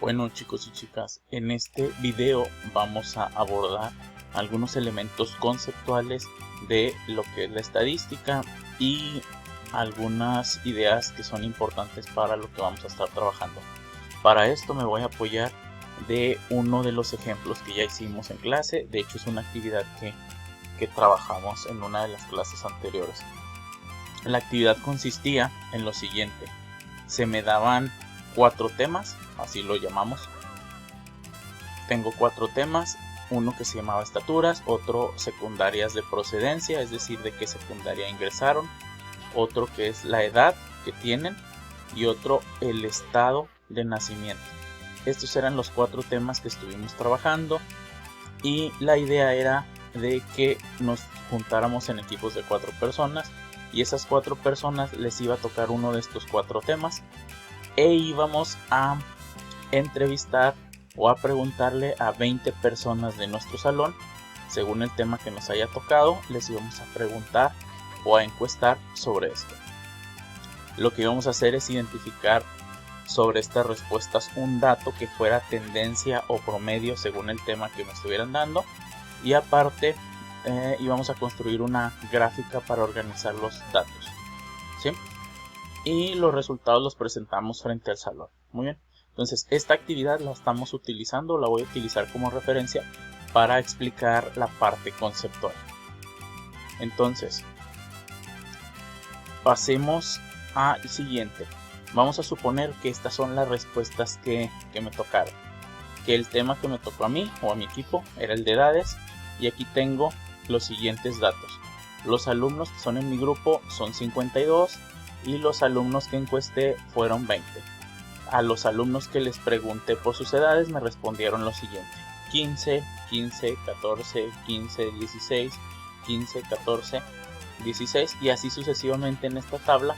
Bueno, chicos y chicas, en este video vamos a abordar algunos elementos conceptuales de lo que es la estadística y algunas ideas que son importantes para lo que vamos a estar trabajando. Para esto me voy a apoyar de uno de los ejemplos que ya hicimos en clase. De hecho, es una actividad que trabajamos en una de las clases anteriores. La actividad consistía en lo siguiente: se me daban 4 temas, así lo llamamos. Tengo 4 temas, uno que se llamaba estaturas, otro secundarias de procedencia, es decir, de qué secundaria ingresaron, otro que es la edad que tienen y otro el estado de nacimiento. Estos eran los 4 temas que estuvimos trabajando y la idea era de que nos juntáramos en equipos de 4 personas y esas 4 personas les iba a tocar uno de estos 4 temas e íbamos a entrevistar o a preguntarle a 20 personas de nuestro salón. Según el tema que nos haya tocado, les íbamos a preguntar o a encuestar sobre esto. Lo que íbamos a hacer es identificar sobre estas respuestas un dato que fuera tendencia o promedio según el tema que me estuvieran dando, y aparte íbamos a construir una gráfica para organizar los datos, ¿sí? Y los resultados los presentamos frente al salón. Muy bien, entonces esta actividad la estamos utilizando, la voy a utilizar como referencia para explicar la parte conceptual. Entonces pasemos al siguiente. Vamos a suponer que estas son las respuestas que me tocaron, que el tema que me tocó a mí o a mi equipo era el de edades, y aquí tengo los siguientes datos. Los alumnos que son en mi grupo son 52 y los alumnos que encuesté fueron 20. A los alumnos que les pregunté por sus edades me respondieron lo siguiente: 15, 15, 14, 15, 16, 15, 14, 16, y así sucesivamente. En esta tabla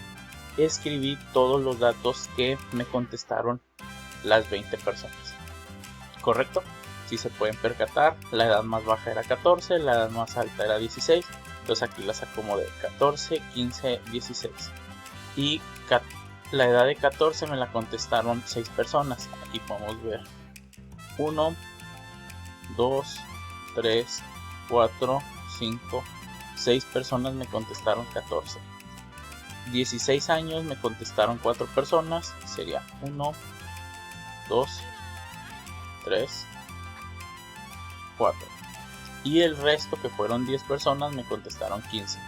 escribí todos los datos que me contestaron las 20 personas. ¿Correcto? Si se pueden percatar, la edad más baja era 14, la edad más alta era 16. Entonces aquí las acomodé: 14, 15, 16. Y la edad de 14 me la contestaron 6 personas. Aquí podemos ver 1, 2, 3, 4, 5, 6 personas me contestaron 14. 16 años me contestaron 4 personas, sería 1, 2, 3, 4. Y el resto, que fueron 10 personas, me contestaron 15.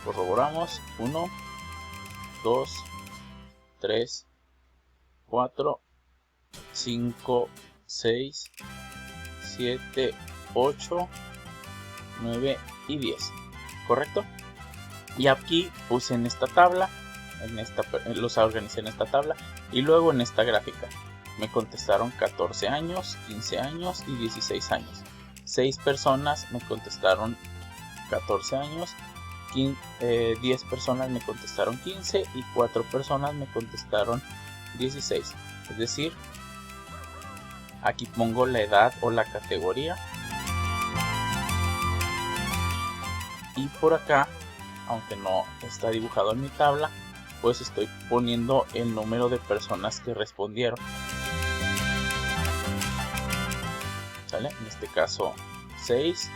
Corroboramos: 1, 2, 3, 4, 5, 6, 7, 8, 9 y 10. ¿Correcto? Y aquí puse en esta tabla, los organicé en esta tabla y luego en esta gráfica. Me contestaron 14 años, 15 años y 16 años. 6 personas me contestaron 14 años, 10 personas me contestaron 15 y 4 personas me contestaron 16. Es decir, aquí pongo la edad o la categoría. Y por acá, aunque no está dibujado en mi tabla, pues estoy poniendo el número de personas que respondieron. ¿Sale? En este caso 6,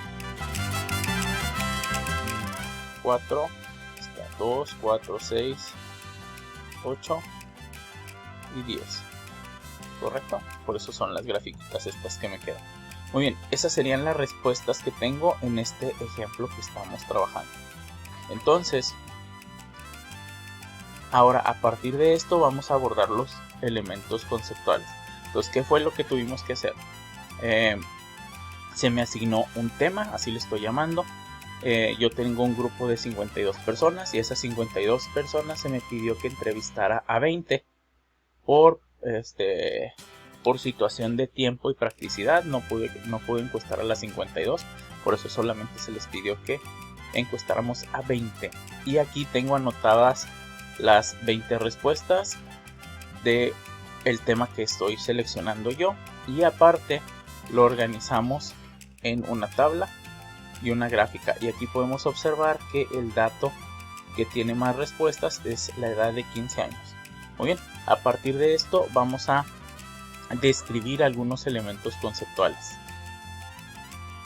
4, 2, 4, 6, 8 y 10. ¿Correcto? Por eso son las grafiquitas estas que me quedan. Muy bien, esas serían las respuestas que tengo en este ejemplo que estamos trabajando. Entonces, ahora a partir de esto vamos a abordar los elementos conceptuales. Entonces, ¿qué fue lo que tuvimos que hacer? Se me asignó un tema, así le estoy llamando. Yo tengo un grupo de 52 personas y esas 52 personas se me pidió que entrevistara a 20 por situación de tiempo y practicidad. No pude encuestar a las 52, por eso solamente se les pidió que encuestáramos a 20. Y aquí tengo anotadas las 20 respuestas de el tema que estoy seleccionando yo, y aparte lo organizamos en una tabla y una gráfica, y aquí podemos observar que el dato que tiene más respuestas es la edad de 15 años. Muy bien, a partir de esto vamos a describir algunos elementos conceptuales.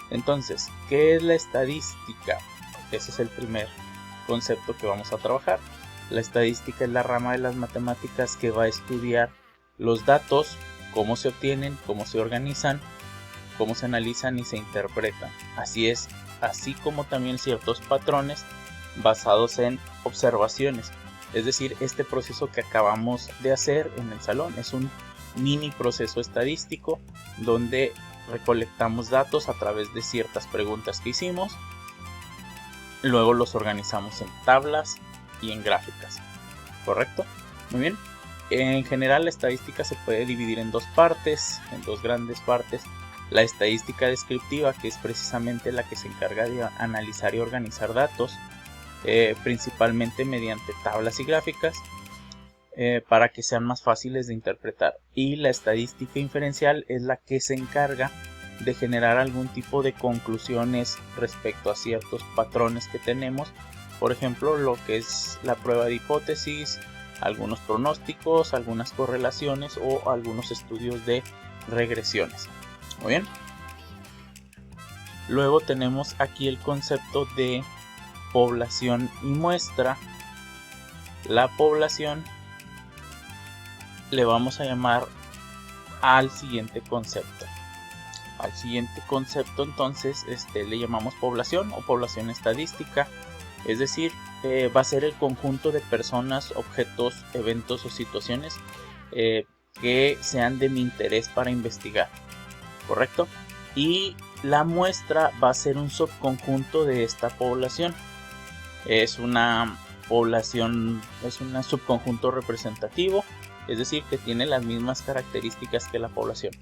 Entonces, ¿qué es la estadística? Ese es el primer concepto que vamos a trabajar. La estadística es la rama de las matemáticas que va a estudiar los datos, cómo se obtienen, cómo se organizan, cómo se analizan y se interpretan. Así como también ciertos patrones basados en observaciones. Es decir, este proceso que acabamos de hacer en el salón es un mini proceso estadístico donde recolectamos datos a través de ciertas preguntas que hicimos. Luego los organizamos en tablas y en gráficas. ¿Correcto? Muy bien. En general la estadística se puede dividir en dos partes, en dos grandes partes. La estadística descriptiva, que es precisamente la que se encarga de analizar y organizar datos, principalmente mediante tablas y gráficas, para que sean más fáciles de interpretar. Y la estadística inferencial es la que se encarga de generar algún tipo de conclusiones respecto a ciertos patrones que tenemos. Por ejemplo, lo que es la prueba de hipótesis, algunos pronósticos, algunas correlaciones o algunos estudios de regresiones. Muy bien. Luego tenemos aquí el concepto de población y muestra. La población le vamos a llamar al siguiente concepto. Al siguiente concepto entonces le llamamos población o población estadística. Es decir, va a ser el conjunto de personas, objetos, eventos o situaciones que sean de mi interés para investigar. ¿Correcto? Y la muestra va a ser un subconjunto de esta población. Es una población, es un subconjunto representativo, es decir, que tiene las mismas características que la población.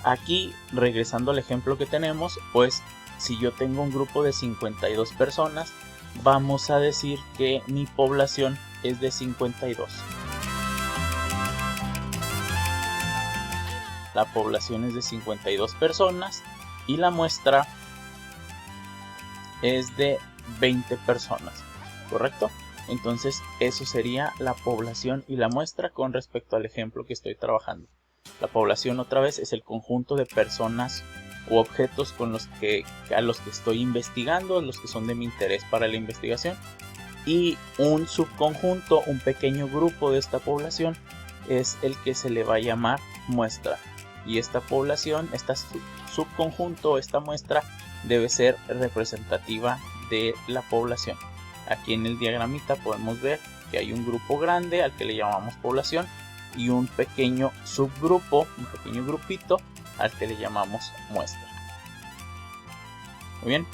Aquí, regresando al ejemplo que tenemos, pues si yo tengo un grupo de 52 personas, vamos a decir que mi población es de 52. La población es de 52 personas y la muestra es de 20 personas, ¿correcto? Entonces eso sería la población y la muestra con respecto al ejemplo que estoy trabajando. La población otra vez es el conjunto de personas u objetos a los que estoy investigando, los que son de mi interés para la investigación. Y un subconjunto, un pequeño grupo de esta población es el que se le va a llamar muestra. Y esta población, este subconjunto, esta muestra debe ser representativa de la población. Aquí en el diagramita podemos ver que hay un grupo grande al que le llamamos población y un pequeño subgrupo, un pequeño grupito al que le llamamos muestra. Muy bien,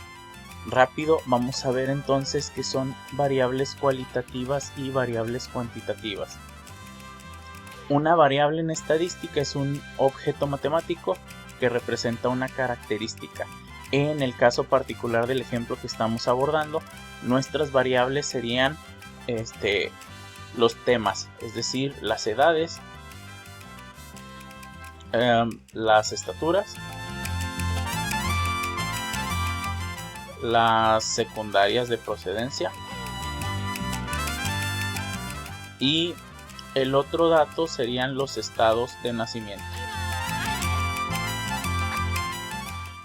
rápido vamos a ver entonces qué son variables cualitativas y variables cuantitativas. Una variable en estadística es un objeto matemático que representa una característica. En el caso particular del ejemplo que estamos abordando, nuestras variables serían los temas, es decir, las edades, las estaturas, las secundarias de procedencia y el otro dato serían los estados de nacimiento.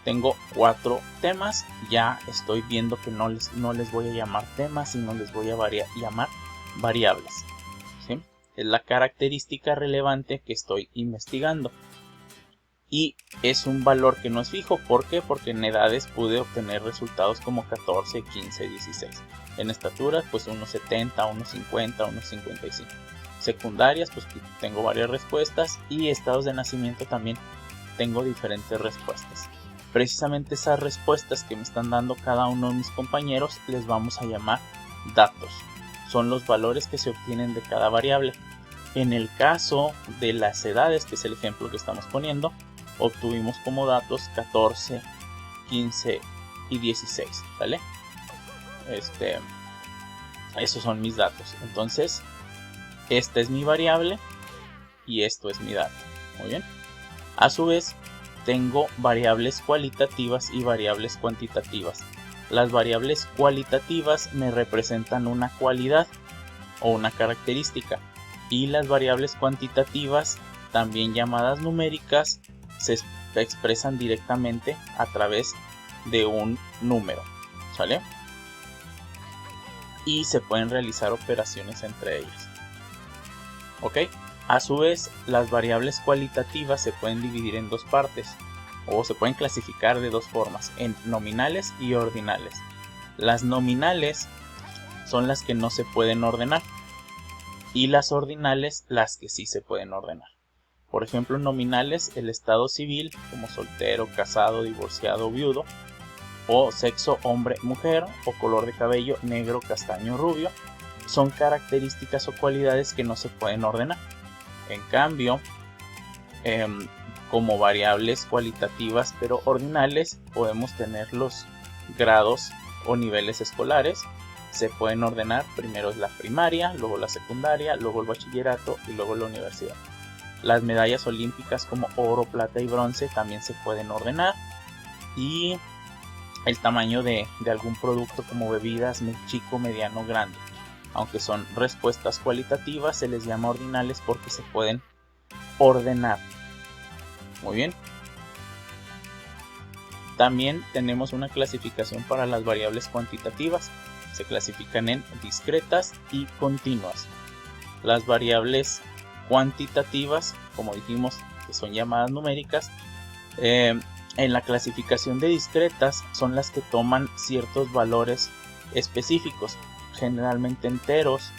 Tengo 4 temas, ya estoy viendo que no les voy a llamar temas, sino les voy a llamar variables, ¿sí? Es la característica relevante que estoy investigando. Y es un valor que no es fijo. ¿Por qué? Porque en edades pude obtener resultados como 14, 15, 16. En estaturas, pues unos 70, unos 50, unos 55. Secundarias, pues tengo varias respuestas. Y estados de nacimiento también tengo diferentes respuestas. Precisamente esas respuestas que me están dando cada uno de mis compañeros les vamos a llamar datos. Son los valores que se obtienen de cada variable. En el caso de las edades, que es el ejemplo que estamos poniendo, obtuvimos como datos 14, 15 y 16, ¿vale? Esos son mis datos. Entonces, esta es mi variable y esto es mi dato. Muy bien. A su vez, tengo variables cualitativas y variables cuantitativas. Las variables cualitativas me representan una cualidad o una característica y las variables cuantitativas también llamadas numéricas, se expresan directamente a través de un número, ¿sale? Y se pueden realizar operaciones entre ellas. ¿Ok? A su vez, las variables cualitativas se pueden dividir en dos partes, o se pueden clasificar de dos formas, en nominales y ordinales. Las nominales son las que no se pueden ordenar, y las ordinales las que sí se pueden ordenar. Por ejemplo, nominales, el estado civil, como soltero, casado, divorciado, viudo, o sexo hombre-mujer, o color de cabello negro, castaño, rubio, son características o cualidades que no se pueden ordenar. En cambio, como variables cualitativas pero ordinales, podemos tener los grados o niveles escolares. Se pueden ordenar, primero es la primaria, luego la secundaria, luego el bachillerato y luego la universidad. Las medallas olímpicas como oro, plata y bronce también se pueden ordenar. Y el tamaño de algún producto como bebidas, chico, mediano, grande. Aunque son respuestas cualitativas, se les llama ordinales porque se pueden ordenar. Muy bien. También tenemos una clasificación para las variables cuantitativas. Se clasifican en discretas y continuas. Las variables cuantitativas, como dijimos, que son llamadas numéricas, en la clasificación de discretas son las que toman ciertos valores específicos, generalmente enteros.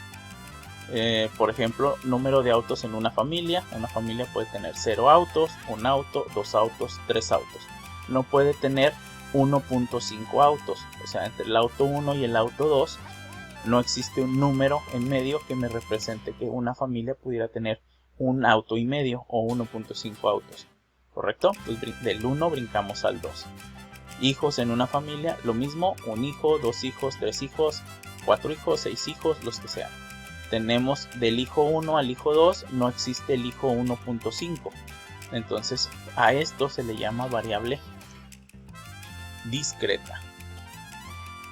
Por ejemplo, número de autos en una familia. Una familia puede tener 0 autos, 1 auto, 2 autos, 3 autos. No puede tener 1.5 autos. O sea, entre el auto 1 y el auto 2 no existe un número en medio que me represente que una familia pudiera tener un auto y medio o 1.5 autos. ¿Correcto? Pues del 1 brincamos al 2. Hijos en una familia, lo mismo, un hijo, 2 hijos, 3 hijos, 4 hijos, 6 hijos, los que sean. Tenemos del hijo 1 al hijo 2, no existe el hijo 1.5. Entonces a esto se le llama variable discreta.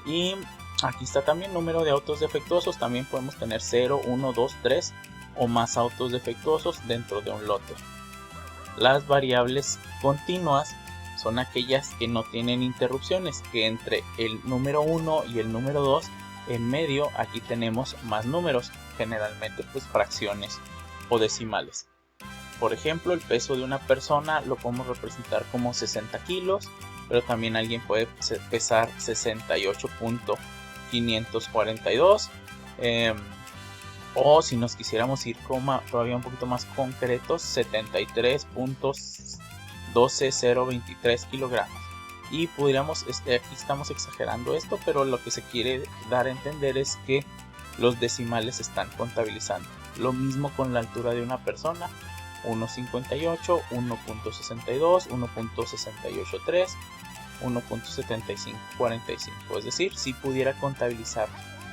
Y aquí está también número de autos defectuosos. También podemos tener 0, 1, 2, 3 o más autos defectuosos dentro de un lote. Las variables continuas son aquellas que no tienen interrupciones, que entre el número 1 y el número 2 en medio aquí tenemos más números, generalmente pues fracciones o decimales. Por ejemplo, el peso de una persona lo podemos representar como 60 kilos, pero también alguien puede pesar 68.542. O si nos quisiéramos ir todavía un poquito más concretos, 73.12023 kilogramos. Y pudiéramos, aquí estamos exagerando esto, pero lo que se quiere dar a entender es que los decimales se están contabilizando. Lo mismo con la altura de una persona, 1.58, 1.62, 1.683, 1.7545. Es decir, si pudiera contabilizar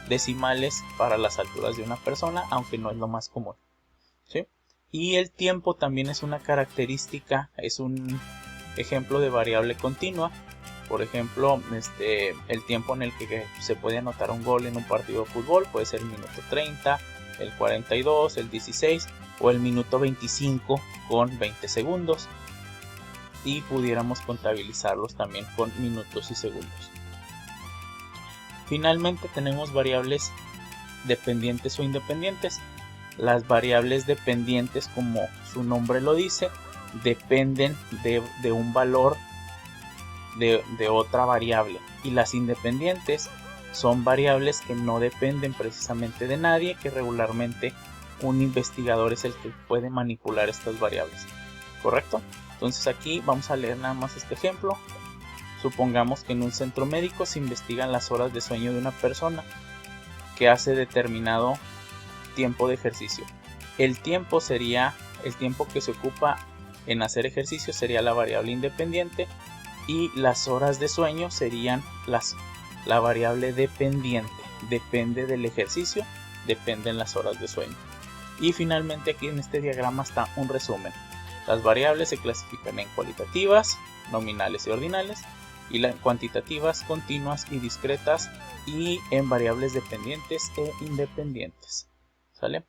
decimales para las alturas de una persona, aunque no es lo más común, ¿sí? Y el tiempo también es una característica, es un ejemplo de variable continua. Por ejemplo, el tiempo en el que se puede anotar un gol en un partido de fútbol puede ser el minuto 30, el 42, el 16 o el minuto 25 con 20 segundos. Y pudiéramos contabilizarlos también con minutos y segundos. Finalmente tenemos variables dependientes o independientes. Las variables dependientes, como su nombre lo dice, dependen de un valor de otra variable. Y las independientes son variables que no dependen precisamente de nadie, que regularmente un investigador es el que puede manipular estas variables. ¿Correcto? Entonces aquí vamos a leer nada más este ejemplo. Supongamos que en un centro médico se investigan las horas de sueño de una persona que hace determinado tiempo de ejercicio. El tiempo que se ocupa en hacer ejercicio sería la variable independiente, y las horas de sueño serían la variable dependiente. Depende del ejercicio, dependen las horas de sueño. Y finalmente aquí en este diagrama está un resumen. Las variables se clasifican en cualitativas, nominales y ordinales, y las cuantitativas, continuas y discretas, y en variables dependientes e independientes. ¿Sale?